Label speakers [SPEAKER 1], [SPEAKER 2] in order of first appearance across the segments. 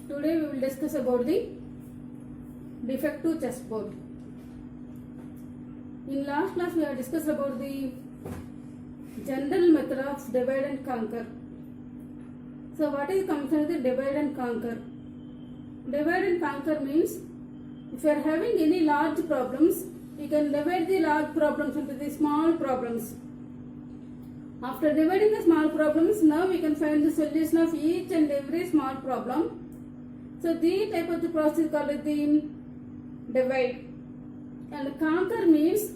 [SPEAKER 1] Today we will discuss about the defective chessboard. In last class we have discussed about the general method of divide and conquer. So what is considered the divide and conquer? Divide and conquer means if you are having any large problems, you can divide the large problems into the small problems. After dividing the small problems, now we can find the solution of each and every small problem. So the type of the process is called the divide. And conquer means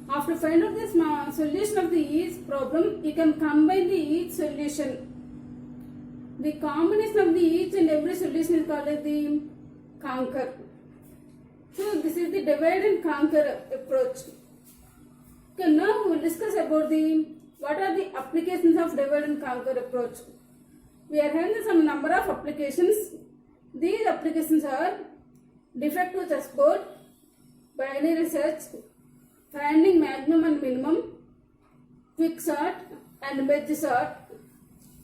[SPEAKER 1] after find out the small solution of the each problem, you can combine the each solution. The combination of the each and every solution is called the conquer. So this is the divide and conquer approach. Okay, now we will discuss about what are the applications of divide and conquer approach. We are having some number of applications. These applications are defective chessboard, binary search, finding maximum and minimum, quick sort and merge sort.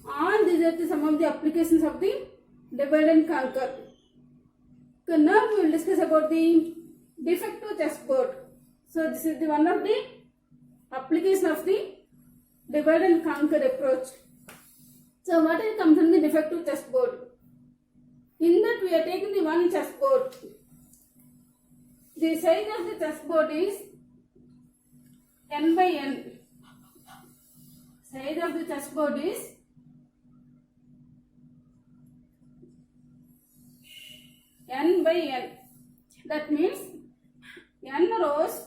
[SPEAKER 1] All these are some of the applications of the divide and conquer. So now we will discuss about the defective chessboard. So this is the one of the application of the divide and conquer approach. So what is comes in the defective chessboard? In that we are taking the one chessboard. The size of the chessboard is n by n. Size of the chessboard is n by n. That means n rows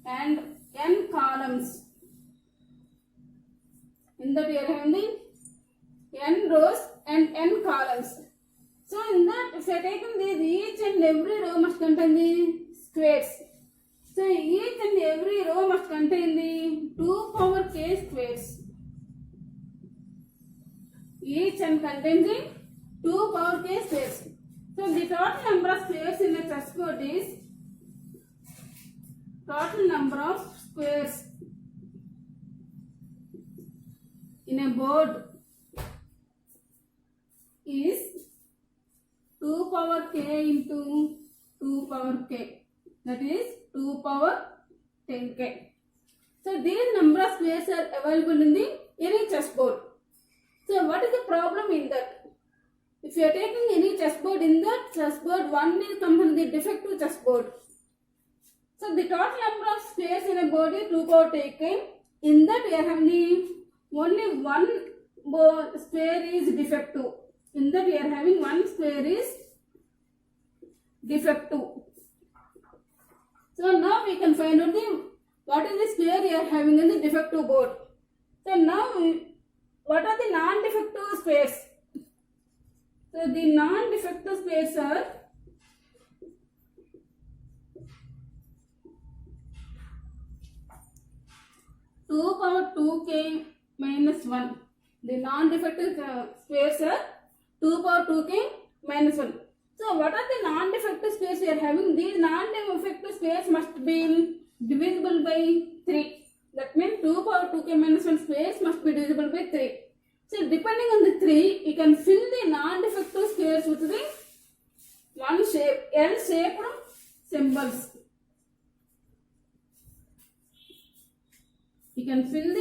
[SPEAKER 1] and n columns. In that we are having n rows and n columns. So in that if you are taking these, each and every row must contain the squares. So each and every row must contain the 2 power k squares. Each and contains the 2 power k squares. So the total number of squares in a chessboard is total number of squares in a board is 2 power k into 2 power k. That is 2 power 10k. So these number of squares are available in the any chessboard. So what is the problem in that? If you are taking any chessboard, in that chessboard one will come from the defective chessboard. So the total number of squares in a board is 2 power 10k. In that we are having only one square is defective. In that we are having one square is defective. So now we can find out what is the square we are having in the defective board. So now what are the non-defective squares? So the non-defective squares are two power 2k minus 1. The non-defective squares are 2 power 2k minus 1. So what are the non-defective squares we are having? These non-defective squares must be divisible by 3. That means 2 power 2k minus 1 squares must be divisible by 3. So depending on the 3, you can fill the non-defective squares with the one shape, L-shaped symbols. You can fill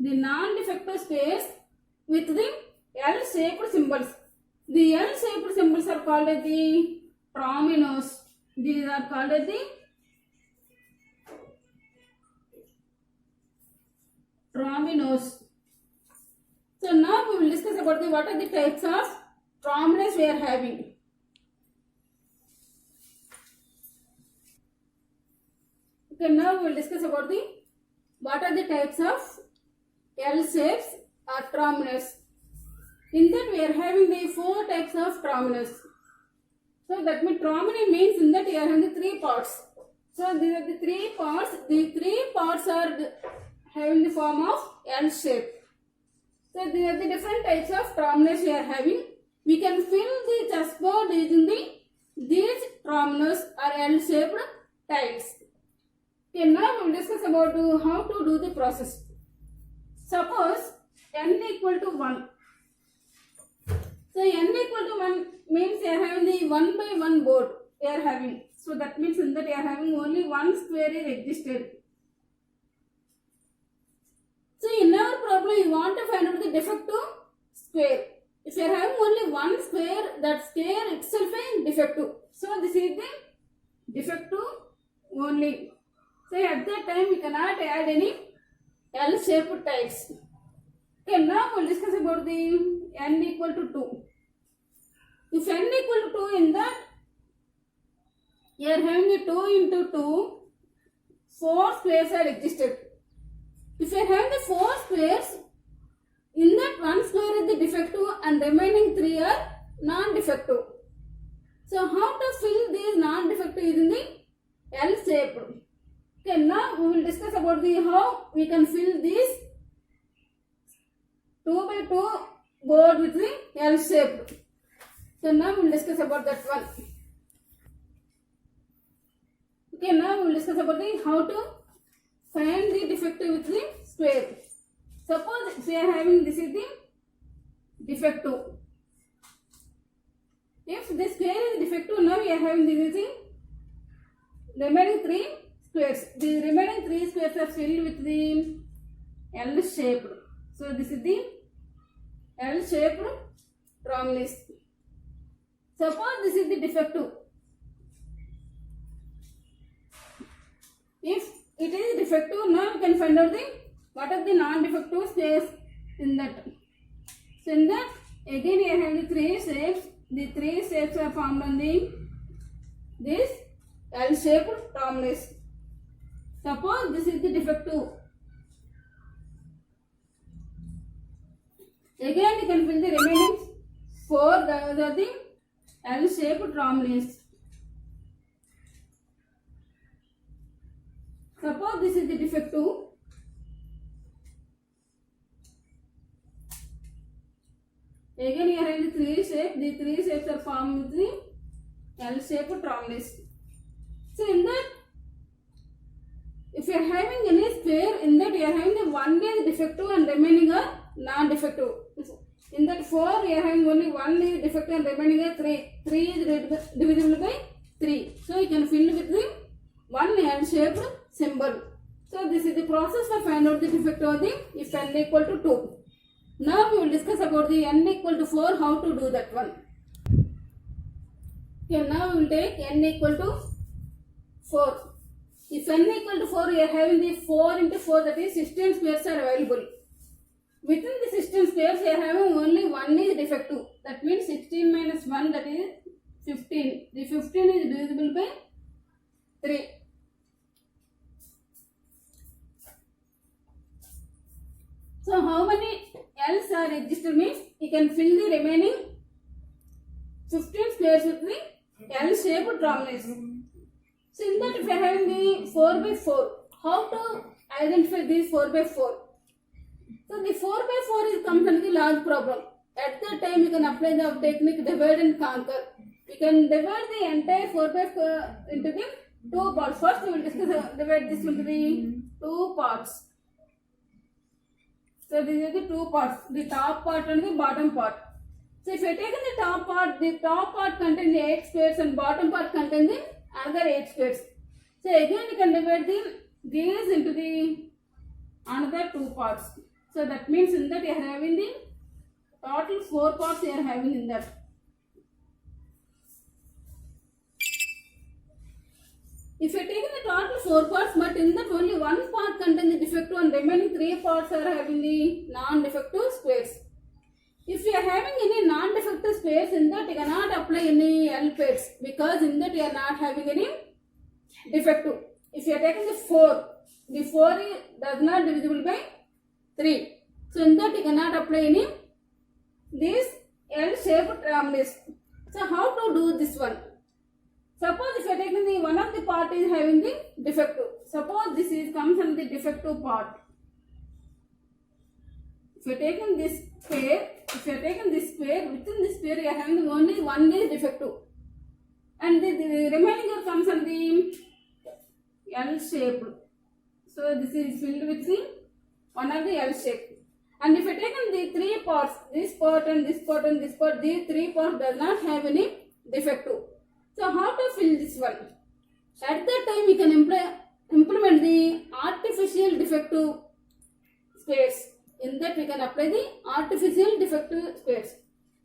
[SPEAKER 1] the non-defective squares with the L-shaped symbols. The L-shaped symbols are called as the trominos. These are called as the trominos. So now we will discuss about what are the types of trominos we are having. Okay, now we will discuss about what are the types of L shapes or trominos. In that we are having the 4 types of trominos. So that means tromino means in that we are having the 3 parts. So these are the 3 parts. The 3 parts are having the form of L shape. So these are the different types of trominos we are having. We can fill the chessboard using these trominos or L-shaped tiles. Okay, now we will discuss about how to do the process. Suppose n equal to 1. So n equal to 1 means you are having the 1 by 1 board you are having. So that means in that you are having only one square is existed. So in our problem you want to find out the defective square. If you are having only one square, that square itself is defective. So this is the defective only. So at that time we cannot add any L-shaped tiles. Okay, now we will discuss about the n equal to 2. If n equal to 2, in that you are having a 2 into 2, 4 squares are existed. If you are having the 4 squares, in that one square is the defective and remaining 3 are non-defective. So how to fill these non-defective is in the L shape. Okay, now we will discuss about the how we can fill this 2 by 2 board with the L shape. So now we will discuss about that one. Okay, now we will discuss about the how to find the defective with the square. Suppose if we are having this is the defective. If this square is defective, now we are having this is the remaining 3 squares. The remaining 3 squares are filled with the L shaped. So this is the L shaped rhombus. Suppose this is the defective. If it is defective, now we can find out the what are the non-defective squares in that. So in that again we have the 3 shapes. The 3 shapes are formed on this L-shaped rhombus. Suppose this is the defective. Again you can fill the remaining 4, those are the L-shaped rhombus. Suppose this is the defective. Again you are having the 3 shapes. The 3 shapes are formed with the L-shaped rhombus. So in that, if you are having any square, in that you are having the 1 is defective and remaining are non-defective. In that 4 you are having only 1 is defective and remaining are 3. 3 is divisible by 3. So you can fill with the 1 L-shaped symbol. So this is the process for find out the defective of the if n equal to 2. Now we will discuss about the n equal to 4, how to do that one. Okay, now we will take n equal to 4. If n equal to 4, we are having the 4 into 4, that is 16 squares are available. Within the 16 squares, we are having only 1 is defective. That means 16 minus 1, that is 15. The 15 is divisible by 3. So how many L's are existed means you can fill the remaining 15 squares with the L-shaped rhombus. So in that if you are having the 4 by 4, how to identify these 4 by 4? So the 4 by 4 is comes under the large problem. At that time you can apply the technique divide and conquer. You can divide the entire 4 by 4 into the 2 parts. First we will discuss divide this into the 2 parts. So these are the 2 parts, the top part and the bottom part. So if you have taken the top part contains the 8 squares and bottom part contains the another 8 squares. So again you can divide these into the another 2 parts. So that means in that you are having the total 4 parts you are having in that. If you are taking the total 4 parts, but in that only 1 part contains the defective and remaining 3 parts are having the non-defective squares. If you are having any non-defective squares, in that you cannot apply any L pairs because in that you are not having any defective. If you are taking the 4 does not divisible by 3. So in that you cannot apply any this L-shaped rhombus. So how to do this one? Suppose if you are taking the one of the part is having the defective. Suppose this is comes from the defective part. If you are taking this square, within this square you are having only 1 is defective. And the remaining comes from the L shaped. So this is filled with the one of the L shape. And if I taken the three parts, this part and this part and this part, these three parts does not have any defective. So how to fill this one? At that time we can implement the artificial defective spares. In that we can apply the artificial defective spares.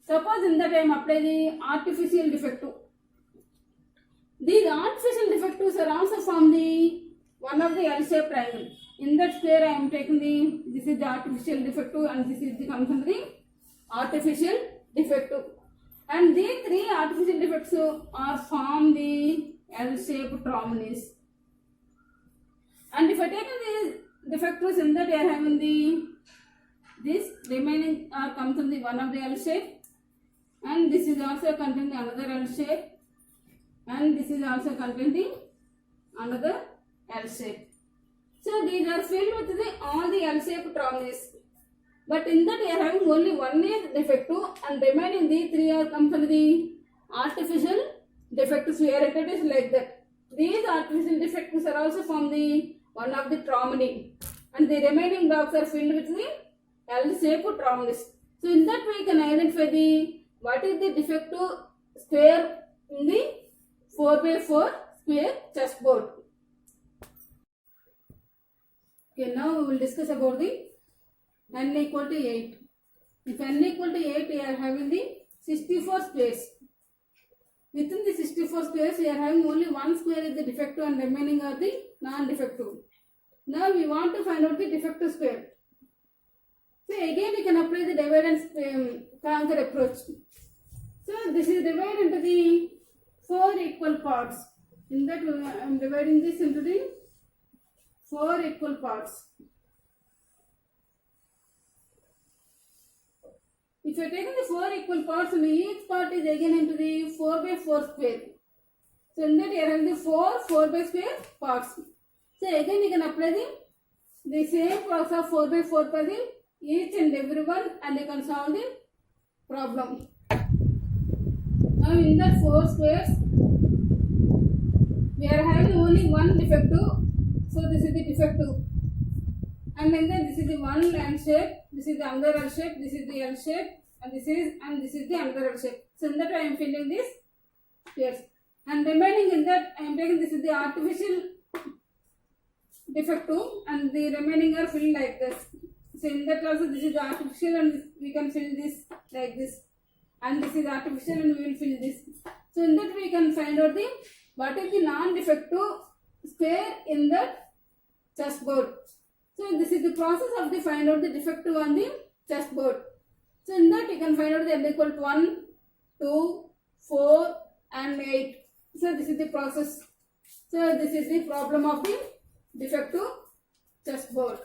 [SPEAKER 1] Suppose in that I am apply the artificial defective. These artificial defectives are also from the one of the L-shaped triangle. In that square I am taking the, this is the artificial defective and this is the comes under the artificial defective. And these three artificial defects are from the L-shaped trombonies. And if I take these defectives in that I are having the, this remaining are comes from the one of the L shape, and this is also containing another L shape, and this is also containing another L shape. So these are filled with the all the L shaped trombonies. But in that we are having only one is defective and remaining the three are come from the artificial defectives. We are introduced like that. These artificial defectives are also from the one of the trombone, and the remaining blocks are filled with the L-shaped trombonies. So in that way we can identify the what is the defective square in the 4x4 square chessboard. Okay, now we will discuss about the n equal to 8. If n equal to 8, we are having the 64 squares. Within the 64 squares, we are having only one square is the defective and remaining are the non-defective. Now we want to find out the defective square. So again we can apply the divide and conquer approach. So this is divided into the 4 equal parts. In that I am dividing this into the 4 equal parts. If you are taking the 4 equal parts and each part is again into the 4x4 square. So in that you are having the 4 by square parts. So again you can apply the same process of 4x4 for the each and every one and you can solve the problem. Now in that 4 squares we are having only one defective. So this is the defective. And then this is the one L shape, this is the another L shape, this is the L shape, and this is the another L shape. So in that I am filling this here. And remaining in that I am taking this is the artificial defective and the remaining are filled like this. So in that also this is the artificial and we can fill this like this. And this is artificial and we will fill this. So in that we can find out the what is the non-defective square in the chessboard. So this is the process of the find out the defective on the chessboard. So in that you can find out the n equal to 1, 2, 4 and 8. So this is the process. So this is the problem of the defective chessboard.